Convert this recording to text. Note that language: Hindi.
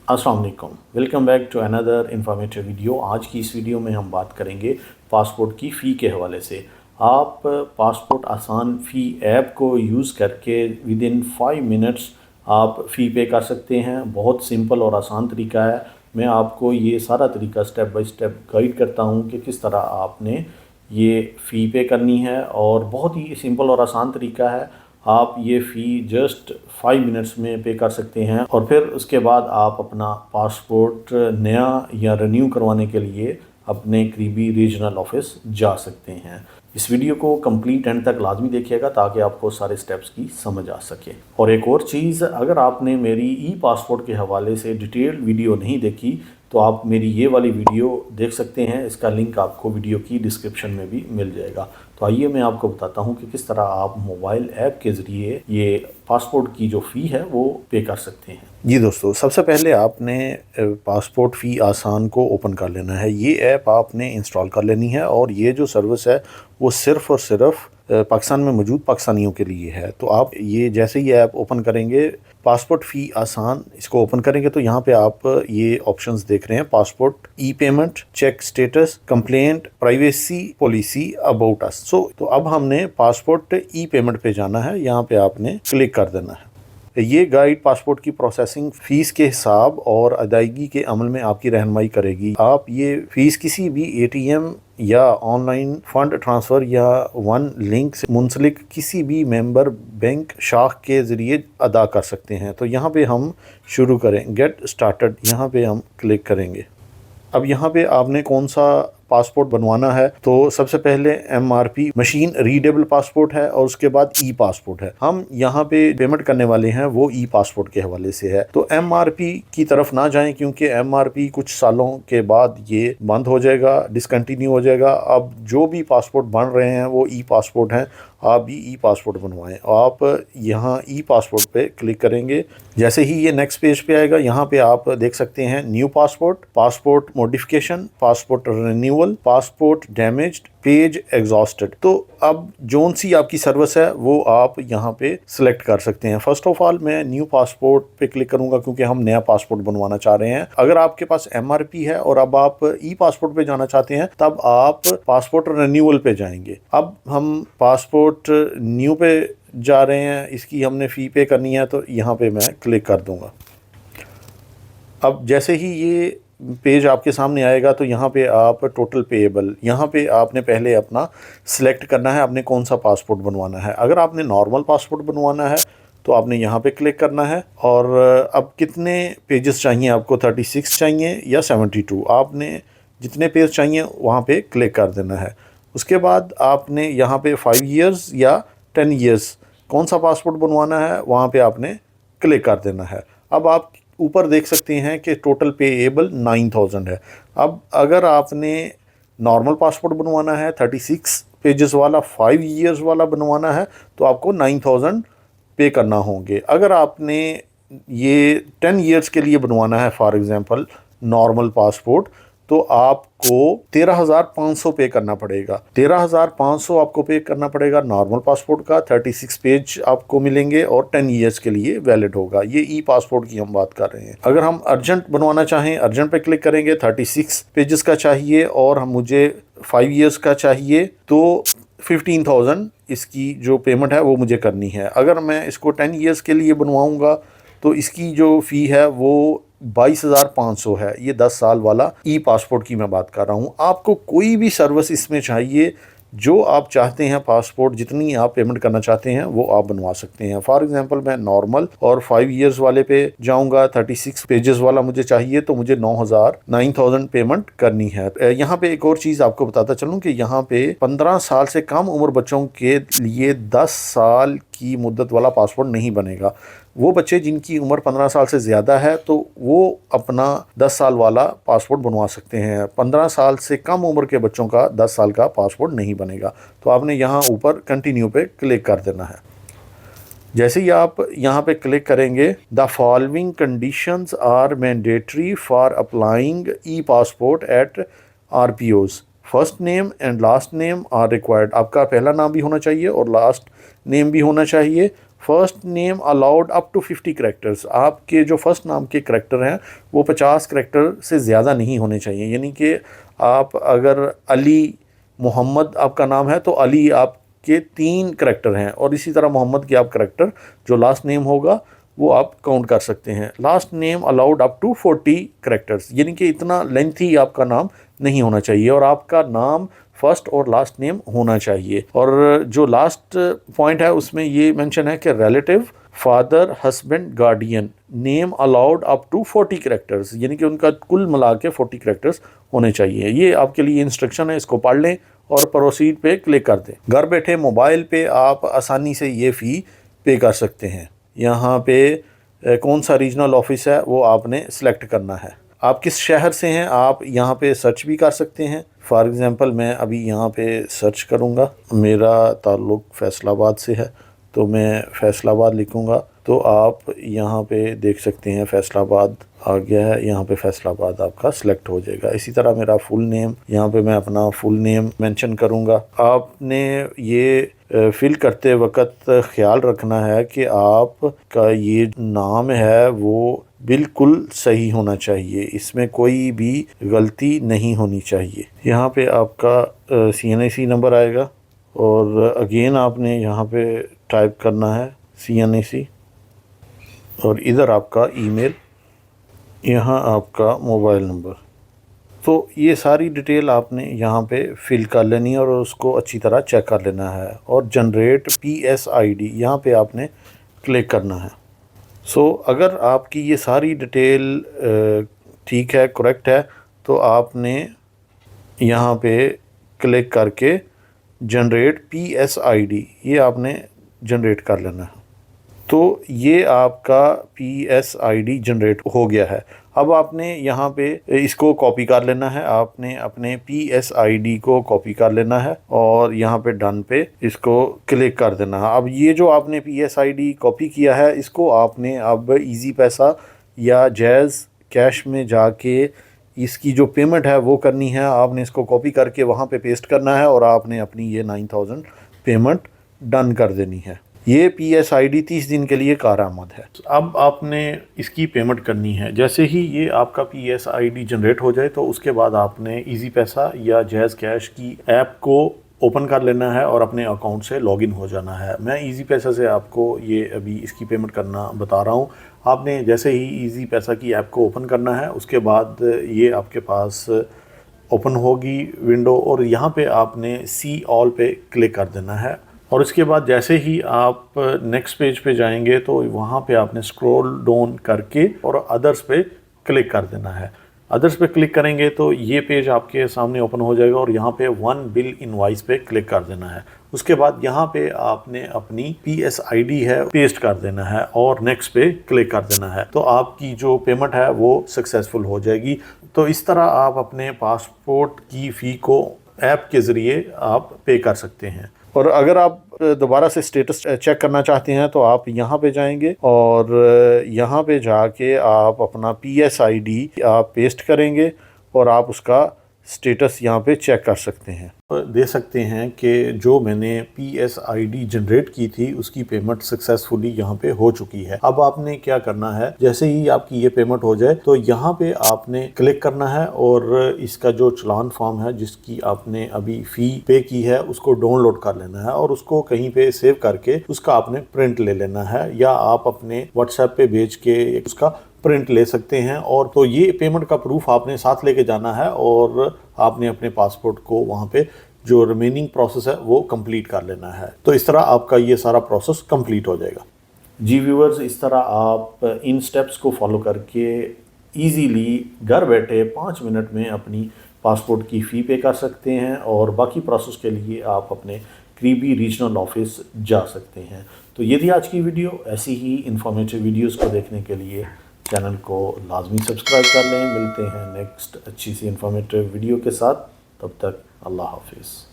अस्सलाम वालेकुम, welcome back to another informative video. आज की इस वीडियो में हम बात करेंगे पासपोर्ट की फ़ी के हवाले से। आप पासपोर्ट आसान फ़ी ऐप को यूज़ करके विद इन 5 मिनट्स आप फ़ी पे कर सकते हैं। बहुत सिंपल और आसान तरीका है। मैं आपको ये सारा तरीका स्टेप बाय स्टेप गाइड करता हूँ कि किस तरह आपने ये फ़ी पे करनी है, और बहुत ही सिंपल और आसान तरीका है। आप ये फ़ी जस्ट 5 मिनट्स में पे कर सकते हैं, और फिर उसके बाद आप अपना पासपोर्ट नया या रिन्यू करवाने के लिए अपने करीबी रीजनल ऑफिस जा सकते हैं। इस वीडियो को कंप्लीट एंड तक लाजमी देखिएगा ताकि आपको सारे स्टेप्स की समझ आ सके। और एक और चीज़, अगर आपने मेरी ई पासपोर्ट के हवाले से डिटेल्ड वीडियो नहीं देखी तो आप मेरी ये वाली वीडियो देख सकते हैं। इसका लिंक आपको वीडियो की डिस्क्रिप्शन में भी मिल जाएगा। तो आइए मैं आपको बताता हूँ कि किस तरह आप मोबाइल ऐप के ज़रिए ये पासपोर्ट की जो फ़ी है वो पे कर सकते हैं। जी दोस्तों, सबसे पहले आपने पासपोर्ट फ़ी आसान को ओपन कर लेना है। ये ऐप आपने इंस्टॉल कर लेनी है, और ये जो सर्विस है वो सिर्फ़ और सिर्फ पाकिस्तान में मौजूद पाकिस्तानियों के लिए है। तो आप ये जैसे ही ऐप ओपन करेंगे, पासपोर्ट फ़ी आसान इसको ओपन करेंगे तो यहाँ पे आप ये ऑप्शंस देख रहे हैं: passport, e payment, check status, complaint, privacy policy, about us. तो अब हमने पासपोर्ट ई पेमेंट पे जाना है। यहाँ पे आपने क्लिक कर देना है। ये गाइड पासपोर्ट की प्रोसेसिंग फ़ीस के हिसाब और अदायगी के अमल में आपकी रहनुमाई करेगी। आप ये फ़ीस किसी भी एटीएम या ऑनलाइन फ़ंड ट्रांसफ़र या वन लिंक से मुंसलिक किसी भी मेंबर बैंक शाख के ज़रिए अदा कर सकते हैं। तो यहाँ पे हम शुरू करें, गेट स्टार्टेड, यहाँ पे हम क्लिक करेंगे। अब यहाँ पे आपने कौन सा पासपोर्ट बनवाना है, तो सबसे पहले MRP मशीन रीडेबल पासपोर्ट है, और उसके बाद ई पासपोर्ट है। हम यहाँ पे पेमेंट करने वाले हैं वो ई पासपोर्ट के हवाले से है। तो MRP की तरफ ना जाएं, क्योंकि MRP कुछ सालों के बाद ये बंद हो जाएगा, डिसकंटिन्यू हो जाएगा। अब जो भी पासपोर्ट बन रहे हैं वो ई पासपोर्ट हैं। आप भी ई पासपोर्ट बनवाएं। आप यहाँ ई पासपोर्ट पे क्लिक करेंगे। जैसे ही ये नेक्स्ट पेज पे आएगा, यहाँ पे आप देख सकते हैं new passport, passport modification, passport renewal, passport damaged, page exhausted. तो अब जोन सी आपकी सर्विस है वो आप यहाँ पे सिलेक्ट कर सकते हैं। फर्स्ट ऑफ ऑल मैं न्यू पासपोर्ट पे क्लिक करूंगा, क्योंकि हम नया पासपोर्ट बनवाना चाह रहे हैं। अगर आपके पास MRP है और अब आप ई पासपोर्ट पे जाना चाहते हैं, तब आप पासपोर्ट रिन्यूअल पे जाएंगे। अब हम पासपोर्ट न्यू पे जा रहे हैं, इसकी हमने फ़ी पे करनी है, तो यहाँ पे मैं क्लिक कर दूंगा। अब जैसे ही ये पेज आपके सामने आएगा तो यहाँ पे आप टोटल पेएबल, यहाँ पे आपने पहले अपना सिलेक्ट करना है आपने कौन सा पासपोर्ट बनवाना है। अगर आपने नॉर्मल पासपोर्ट बनवाना है तो आपने यहाँ पे क्लिक करना है। और अब कितने पेजेस चाहिए आपको, 36 चाहिए या 72, आपने जितने पेज चाहिए वहाँ पे क्लिक कर देना है। उसके बाद आपने यहाँ पे 5 इयर्स या 10 इयर्स कौन सा पासपोर्ट बनवाना है वहाँ पे आपने क्लिक कर देना है। अब आप ऊपर देख सकते हैं कि टोटल पेएबल 9000 है। अब अगर आपने नॉर्मल पासपोर्ट बनवाना है, 36 पेजेस वाला, 5 इयर्स वाला बनवाना है, तो आपको 9000 पे करना होंगे। अगर आपने ये 10 इयर्स के लिए बनवाना है, फॉर एग्जांपल नॉर्मल पासपोर्ट, तो आपको 13,500 पे करना पड़ेगा। 13,500 आपको पे करना पड़ेगा नॉर्मल पासपोर्ट का। 36 पेज आपको मिलेंगे और 10 इयर्स के लिए वैलिड होगा। ये ई पासपोर्ट की हम बात कर रहे हैं। अगर हम अर्जेंट बनवाना चाहें, अर्जेंट पे क्लिक करेंगे, 36 पेजेस का चाहिए और हम मुझे 5 इयर्स का चाहिए, तो 15,000 इसकी जो पेमेंट है वो मुझे करनी है। अगर मैं इसको 10 इयर्स के लिए बनवाऊँगा तो इसकी जो फ़ी है वो 22,500 है। ये 10 साल वाला ई पासपोर्ट की मैं बात कर रहा हूँ। आपको कोई भी सर्विस इसमें चाहिए, जो आप चाहते हैं, पासपोर्ट जितनी आप पेमेंट करना चाहते हैं वो आप बनवा सकते हैं। फॉर एग्जांपल मैं नॉर्मल और 5 इयर्स वाले पे जाऊंगा, 36 पेजेस वाला मुझे चाहिए, तो मुझे 9,000 पेमेंट करनी है। यहाँ पे एक और चीज़ आपको बताता चलूँ कि यहाँ पे 15 साल से कम उम्र बच्चों के लिए 10 साल की मुद्दत वाला पासपोर्ट नहीं बनेगा। वो बच्चे जिनकी उम्र 15 साल से ज़्यादा है तो वो अपना 10 साल वाला पासपोर्ट बनवा सकते हैं। 15 साल से कम उम्र के बच्चों का 10 साल का पासपोर्ट नहीं बनेगा। तो आपने यहाँ ऊपर कंटिन्यू पे क्लिक कर देना है। जैसे ही आप यहाँ पे क्लिक करेंगे, the following conditions are mandatory for applying e passport at RPOs। First name and last name are required. आपका पहला नाम भी होना चाहिए और लास्ट नेम भी होना चाहिए। First name allowed up to 50 characters. आपके जो फर्स्ट नाम के करैक्टर हैं वो 50 करैक्टर से ज़्यादा नहीं होने चाहिए। यानी कि आप अगर अली मोहम्मद आपका नाम है तो अली आपके 3 करैक्टर हैं, और इसी तरह मोहम्मद के आप करैक्टर जो लास्ट नेम होगा वो आप काउंट कर सकते हैं। Last name allowed up to 40 characters, यानी कि इतना लेंथी आपका नाम नहीं होना चाहिए, और आपका नाम फर्स्ट और लास्ट नेम होना चाहिए। और जो लास्ट पॉइंट है उसमें ये मेंशन है कि relative, father, husband, guardian, name allowed up to 40 characters, यानी कि उनका कुल मिला के 40 करैक्टर्स होने चाहिए। ये आपके लिए इंस्ट्रक्शन है, इसको पढ़ लें और प्रोसीड पे क्लिक कर दें। घर बैठे मोबाइल पे आप आसानी से ये फ़ी पे कर सकते हैं। यहाँ पे कौन सा रीजनल ऑफिस है वो आपने सेलेक्ट करना है। आप किस शहर से हैं आप यहाँ पे सर्च भी कर सकते हैं। फॉर एग्ज़ाम्पल मैं अभी यहाँ पे सर्च करूँगा, मेरा ताल्लुक़ फैसलाबाद से है तो मैं फैसलाबाद लिखूँगा, तो आप यहाँ पे देख सकते हैं फैसलाबाद आ गया है। यहाँ पे फैसलाबाद आपका सिलेक्ट हो जाएगा। इसी तरह मेरा फुल नेम, यहाँ पे मैं अपना फुल नेम मेंशन करूँगा। आपने ये फिल करते वक्त ख्याल रखना है कि आपका ये नाम है वो बिल्कुल सही होना चाहिए, इसमें कोई भी गलती नहीं होनी चाहिए। यहाँ पे आपका CNAC नंबर आएगा और अगेन आपने यहाँ पे टाइप करना है CNAC, और इधर आपका ईमेल, यहाँ आपका मोबाइल नंबर। तो ये सारी डिटेल आपने यहाँ पे फिल कर लेनी है और उसको अच्छी तरह चेक कर लेना है, और जनरेट PSID यहाँ पे आपने क्लिक करना है। सो अगर आपकी ये सारी डिटेल ठीक है, करेक्ट है, तो आपने यहाँ पे क्लिक करके जनरेट PSID ये आपने जनरेट कर लेना है। तो ये आपका PSID जनरेट हो गया है। अब आपने यहाँ पे इसको कॉपी कर लेना है। आपने अपने PSID को कॉपी कर लेना है और यहाँ पे डन पे इसको क्लिक कर देना है। अब ये जो आपने PSID कॉपी किया है इसको आपने अब इजी पैसा या जैज़ कैश में जाके इसकी जो पेमेंट है वो करनी है। आपने इसको कॉपी करके वहाँ पे पेस्ट करना है और आपने अपनी ये 9000 पेमेंट डन कर देनी है। ये PSID 30 दिन के लिए कारआमद है। अब आपने इसकी पेमेंट करनी है। जैसे ही ये आपका PSID जनरेट हो जाए तो उसके बाद आपने इजी पैसा या जैज़ कैश की ऐप को ओपन कर लेना है और अपने अकाउंट से लॉगिन हो जाना है। मैं इजी पैसा से आपको ये अभी इसकी पेमेंट करना बता रहा हूँ। आपने जैसे ही इजी पैसा की ऐप को ओपन करना है उसके बाद ये आपके पास ओपन होगी विंडो, और यहाँ पे आपने सी ऑल पे क्लिक कर देना है। और इसके बाद जैसे ही आप नेक्स्ट पेज पे जाएंगे तो वहाँ पे आपने स्क्रॉल डाउन करके और अदर्स पे क्लिक कर देना है। अदर्स पे क्लिक करेंगे तो ये पेज आपके सामने ओपन हो जाएगा और यहाँ पे वन बिल इनवॉइस पे क्लिक कर देना है। उसके बाद यहाँ पे आपने अपनी PSID है पेस्ट कर देना है और नेक्स्ट पे क्लिक कर देना है। तो आपकी जो पेमेंट है वो सक्सेसफुल हो जाएगी। तो इस तरह आप अपने पासपोर्ट की फ़ी को ऐप के ज़रिए आप पे कर सकते हैं। और अगर आप दोबारा से स्टेटस चेक करना चाहते हैं तो आप यहाँ पे जाएंगे और यहाँ पे जाके आप अपना PSID आप पेस्ट करेंगे और आप उसका स्टेटस यहाँ पे चेक कर सकते हैं। दे सकते हैं कि जो मैंने PSID जनरेट की थी उसकी पेमेंट सक्सेसफुली यहाँ पे हो चुकी है। अब आपने क्या करना है, जैसे ही आपकी ये पेमेंट हो जाए तो यहाँ पे आपने क्लिक करना है और इसका जो चालान फॉर्म है जिसकी आपने अभी फ़ी पे की है उसको डाउनलोड कर लेना है और उसको कहीं पे सेव करके उसका आपने प्रिंट ले लेना है, या आप अपने WhatsApp पे भेज के उसका प्रिंट ले सकते हैं। और तो ये पेमेंट का प्रूफ आपने साथ लेके जाना है और आपने अपने पासपोर्ट को वहाँ पे जो रिमेनिंग प्रोसेस है वो कंप्लीट कर लेना है। तो इस तरह आपका ये सारा प्रोसेस कंप्लीट हो जाएगा। जी व्यूअर्स, इस तरह आप इन स्टेप्स को फॉलो करके इजीली घर बैठे 5 मिनट में अपनी पासपोर्ट की फ़ी पे कर सकते हैं और बाकी प्रोसेस के लिए आप अपने करीबी रीजनल ऑफिस जा सकते हैं। तो ये थी आज की वीडियो। ऐसी ही इंफॉर्मेटिव वीडियोस को देखने के लिए चैनल को लाजमी सब्सक्राइब कर लें। मिलते हैं नेक्स्ट अच्छी सी इंफॉर्मेटिव वीडियो के साथ। तब तक अल्लाह हाफिज़।